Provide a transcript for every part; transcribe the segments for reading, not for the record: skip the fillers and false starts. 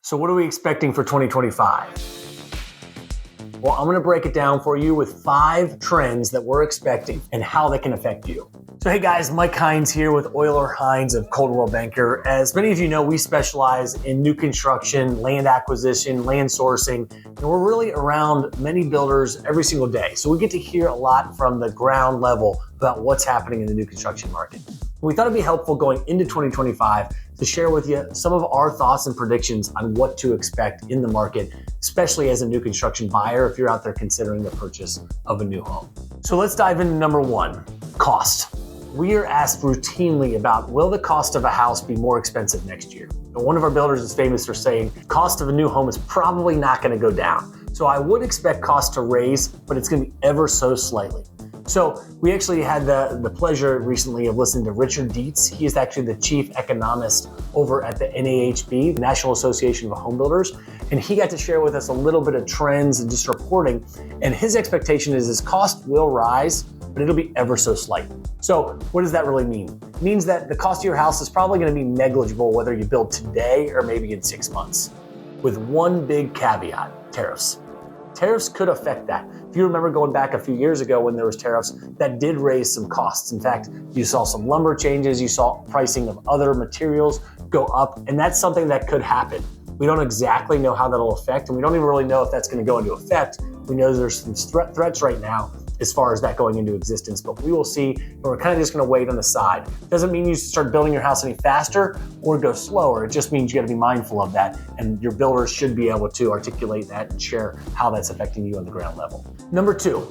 So what are we expecting for 2025? Well, I'm gonna break it down for you with 5 trends that we're expecting and how they can affect you. So hey guys, Mike Hines here with Oyler, Hines of Coldwell Banker. As many of you know, we specialize in new construction, land acquisition, land sourcing, and we're really around many builders every single day. So we get to hear a lot from the ground level about what's happening in the new construction market. We thought it'd be helpful going into 2025 to share with you some of our thoughts and predictions on what to expect in the market, especially as a new construction buyer if you're out there considering the purchase of a new home. So let's dive into number 1, cost. We are asked routinely about, will the cost of a house be more expensive next year? And one of our builders is famous for saying, cost of a new home is probably not gonna go down. So I would expect costs to raise, but it's gonna be ever so slightly. So we actually had the pleasure recently of listening to Richard Dietz. He is actually the chief economist over at the NAHB, the National Association of Home Builders. And he got to share with us a little bit of trends and just reporting. And his expectation is his cost will rise, but it'll be ever so slight. So what does that really mean? It means that the cost of your house is probably gonna be negligible whether you build today or maybe in 6 months. With one big caveat, tariffs. Tariffs could affect that. If you remember going back a few years ago when there was tariffs, that did raise some costs. In fact, you saw some lumber changes, you saw pricing of other materials go up, and that's something that could happen. We don't exactly know how that'll affect, and we don't even really know if that's gonna go into effect. We know there's some threats right now as far as that going into existence, but we will see, and we're kind of just gonna wait on the side. Doesn't mean you start building your house any faster or go slower. It just means you gotta be mindful of that, and your builders should be able to articulate that and share how that's affecting you on the ground level. Number 2,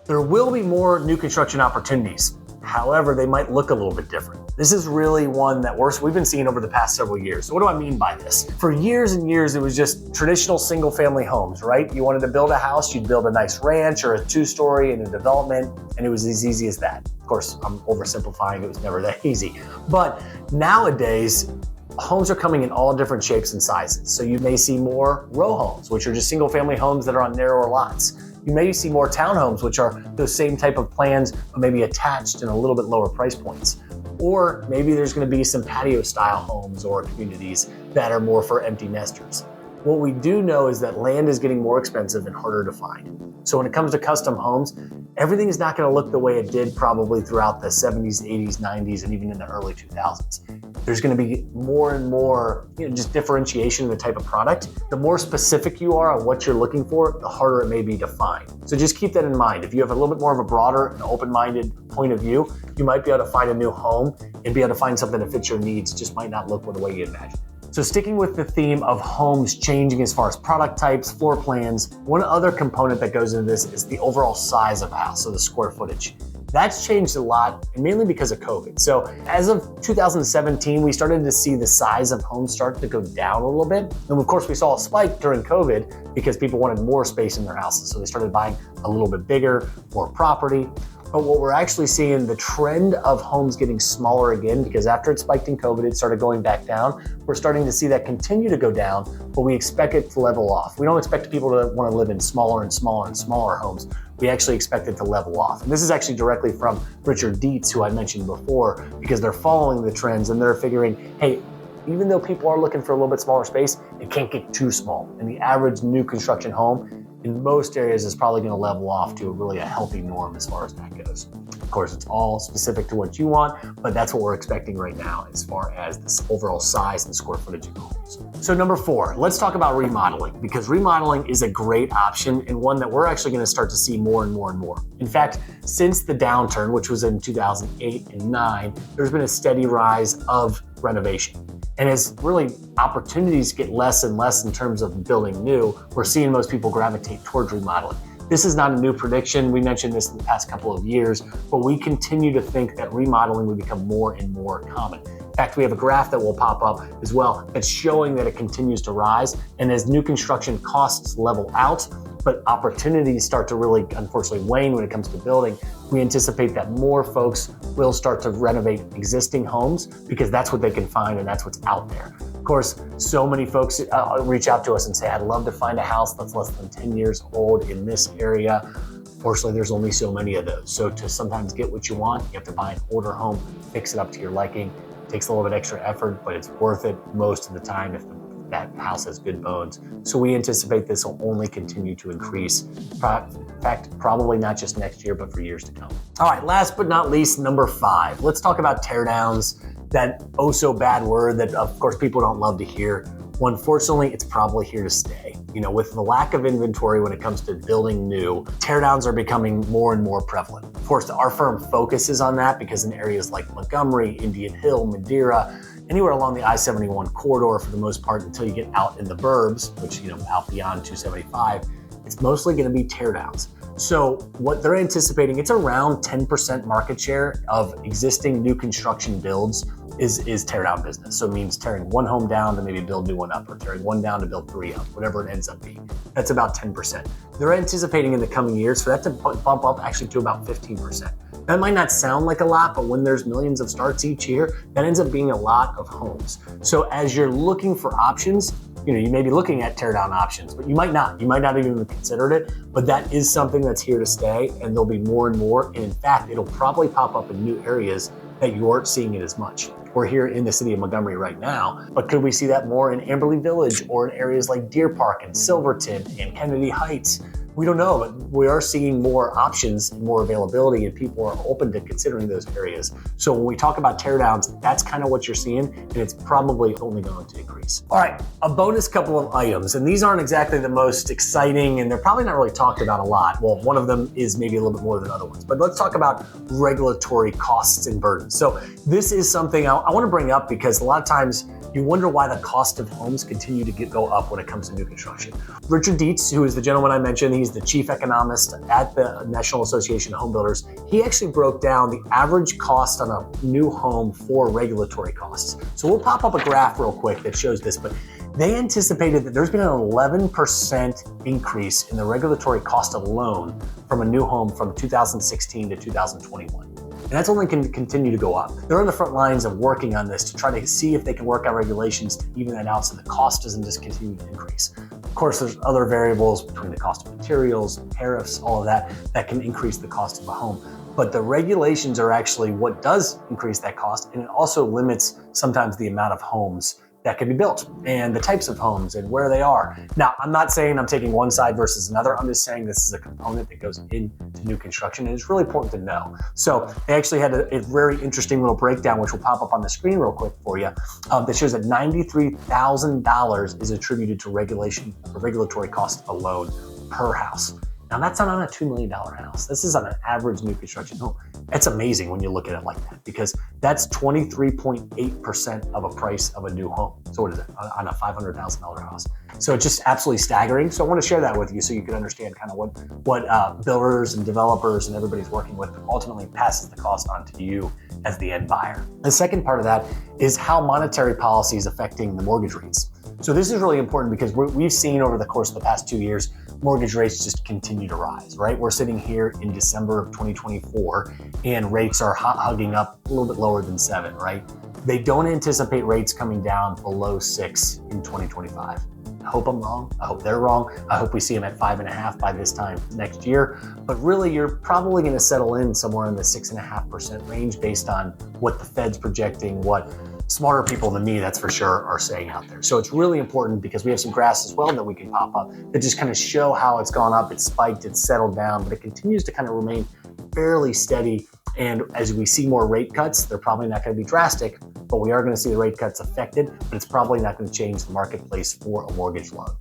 there will be more new construction opportunities. However, they might look a little bit different. This is really one that we've been seeing over the past several years. So what do I mean by this? For years and years, it was just traditional single family homes, right? You wanted to build a house, you'd build a nice ranch or a 2-story in a development, and it was as easy as that. Of course, I'm oversimplifying, it was never that easy. But nowadays, homes are coming in all different shapes and sizes. So you may see more row homes, which are just single family homes that are on narrower lots. You may see more townhomes, which are those same type of plans, but maybe attached and a little bit lower price points. Or maybe there's gonna be some patio style homes or communities that are more for empty nesters. What we do know is that land is getting more expensive and harder to find. So when it comes to custom homes, everything is not gonna look the way it did probably throughout the 70s, 80s, 90s, and even in the early 2000s. There's gonna be more and more, just differentiation in the type of product. The more specific you are on what you're looking for, the harder it may be to find. So just keep that in mind. If you have a little bit more of a broader and open-minded point of view, you might be able to find a new home and be able to find something that fits your needs. It just might not look the way you imagine. So sticking with the theme of homes changing as far as product types, floor plans, one other component that goes into this is the overall size of a house, so the square footage. That's changed a lot, and mainly because of COVID. So as of 2017, we started to see the size of homes start to go down a little bit. And of course, we saw a spike during COVID because people wanted more space in their houses. So they started buying a little bit bigger, more property. But what we're actually seeing, the trend of homes getting smaller again, because after it spiked in COVID, it started going back down. We're starting to see that continue to go down, but we expect it to level off. We don't expect people to want to live in smaller and smaller and smaller homes. We actually expect it to level off. And this is actually directly from Richard Dietz, who I mentioned before, because they're following the trends and they're figuring, hey, even though people are looking for a little bit smaller space, it can't get too small. And the average new construction home in most areas is probably gonna level off to a healthy norm as far as that goes. Of course, it's all specific to what you want, but that's what we're expecting right now as far as this overall size and square footage of homes. So number 4, let's talk about remodeling, because remodeling is a great option and one that we're actually gonna start to see more and more and more. In fact, since the downturn, which was in 2008 and 9, there's been a steady rise of renovation. And as really opportunities get less and less in terms of building new, we're seeing most people gravitate towards remodeling. This is not a new prediction. We mentioned this in the past couple of years, but we continue to think that remodeling will become more and more common. In fact, we have a graph that will pop up as well that's showing that it continues to rise. And as new construction costs level out, but opportunities start to really, unfortunately, wane when it comes to building, we anticipate that more folks will start to renovate existing homes because that's what they can find and that's what's out there. Of course, so many folks reach out to us and say, I'd love to find a house that's less than 10 years old in this area. Fortunately, there's only so many of those. So to sometimes get what you want, you have to buy an older home, fix it up to your liking. It takes a little bit extra effort, but it's worth it most of the time if that house has good bones. So we anticipate this will only continue to increase. In fact, probably not just next year, but for years to come. All right, last but not least, number 5. Let's talk about teardowns, that oh so bad word that of course people don't love to hear. Well, unfortunately, it's probably here to stay. With the lack of inventory when it comes to building new, teardowns are becoming more and more prevalent. Of course, our firm focuses on that because in areas like Montgomery, Indian Hill, Madeira, anywhere along the I-71 corridor for the most part until you get out in the burbs, which, out beyond 275, it's mostly going to be teardowns. So what they're anticipating, it's around 10% market share of existing new construction builds is teardown business. So it means tearing one home down to maybe build new one up, or tearing one down to build 3 up, whatever it ends up being. That's about 10%. They're anticipating in the coming years for that to bump up actually to about 15%. That might not sound like a lot, but when there's millions of starts each year, that ends up being a lot of homes. So as you're looking for options, you may be looking at teardown options, but you might not. You might not even have considered it, but that is something that's here to stay, and there'll be more and more. And in fact, it'll probably pop up in new areas that you aren't seeing it as much. We're here in the city of Montgomery right now, but could we see that more in Amberley Village or in areas like Deer Park and Silverton and Kennedy Heights? We don't know, but we are seeing more options and more availability, and people are open to considering those areas. So when we talk about teardowns, that's kind of what you're seeing, and it's probably only going to increase. All right, a bonus couple of items, and these aren't exactly the most exciting, and they're probably not really talked about a lot. Well, one of them is maybe a little bit more than other ones, but let's talk about regulatory costs and burdens. So this is something I want to bring up because a lot of times you wonder why the cost of homes continue to go up when it comes to new construction. Richard Dietz, who is the gentleman I mentioned, he's the chief economist at the National Association of Home Builders. He actually broke down the average cost on a new home for regulatory costs. So we'll pop up a graph real quick that shows this, but they anticipated that there's been an 11% increase in the regulatory cost alone from a new home from 2016 to 2021. And that's only going to continue to go up. They're on the front lines of working on this to try to see if they can work out regulations to even that out so the cost doesn't just continue to increase. Of course, there's other variables between the cost of materials, tariffs, all of that can increase the cost of a home. But the regulations are actually what does increase that cost, and it also limits sometimes the amount of homes that can be built and the types of homes and where they are. Now, I'm not saying I'm taking one side versus another. I'm just saying this is a component that goes into new construction, and it's really important to know. So they actually had a very interesting little breakdown, which will pop up on the screen real quick for you, that shows that $93,000 is attributed to regulatory costs alone per house. Now that's not on a $2 million house. This is on an average new construction home. It's amazing when you look at it like that, because that's 23.8% of a price of a new home. So what is it on a $500,000 house? So it's just absolutely staggering. So I want to share that with you so you can understand kind of what builders and developers and everybody's working with ultimately passes the cost on to you as the end buyer. The second part of that is how monetary policy is affecting the mortgage rates. So this is really important because we've seen over the course of the past 2 years, mortgage rates just continue to rise, right? We're sitting here in December of 2024 and rates are hugging up a little bit lower than 7, right? They don't anticipate rates coming down below 6 in 2025. I hope I'm wrong. I hope they're wrong. I hope we see them at 5.5 by this time next year. But really, you're probably going to settle in somewhere in the 6.5% range based on what the Fed's projecting, what smarter people than me, that's for sure, are saying out there. So it's really important because we have some graphs as well that we can pop up that just kind of show how it's gone up, it's spiked, it's settled down, but it continues to kind of remain fairly steady. And as we see more rate cuts, they're probably not going to be drastic, but we are going to see the rate cuts affected, but it's probably not going to change the marketplace for a mortgage loan.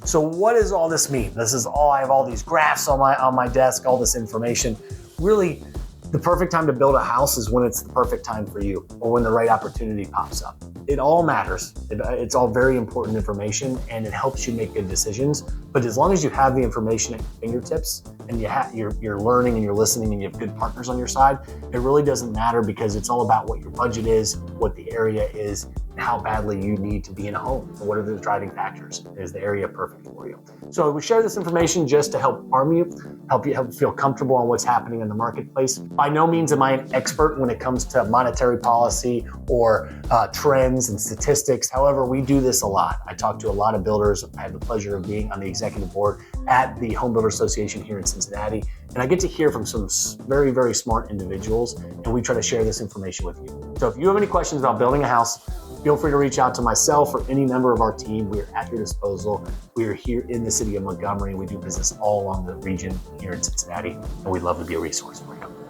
So what does all this mean? This is all, I have all these graphs on my desk, all this information. Really, the perfect time to build a house is when it's the perfect time for you or when the right opportunity pops up. It all matters. It's all very important information and it helps you make good decisions. But as long as you have the information at your fingertips and you're learning and you're listening and you have good partners on your side, it really doesn't matter because it's all about what your budget is, what the area is, and how badly you need to be in a home. And what are the driving factors? Is the area perfect for you? So we share this information just to help arm you, help you feel comfortable on what's happening in the marketplace. By no means am I an expert when it comes to monetary policy or trends and statistics. However, we do this a lot. I talk to a lot of builders. I have the pleasure of being on the executive board at the Home Builder Association here in Cincinnati. And I get to hear from some very, very smart individuals, and we try to share this information with you. So if you have any questions about building a house, feel free to reach out to myself or any member of our team. We are at your disposal. We are here in the city of Montgomery. We do business all along the region here in Cincinnati, and we'd love to be a resource for you.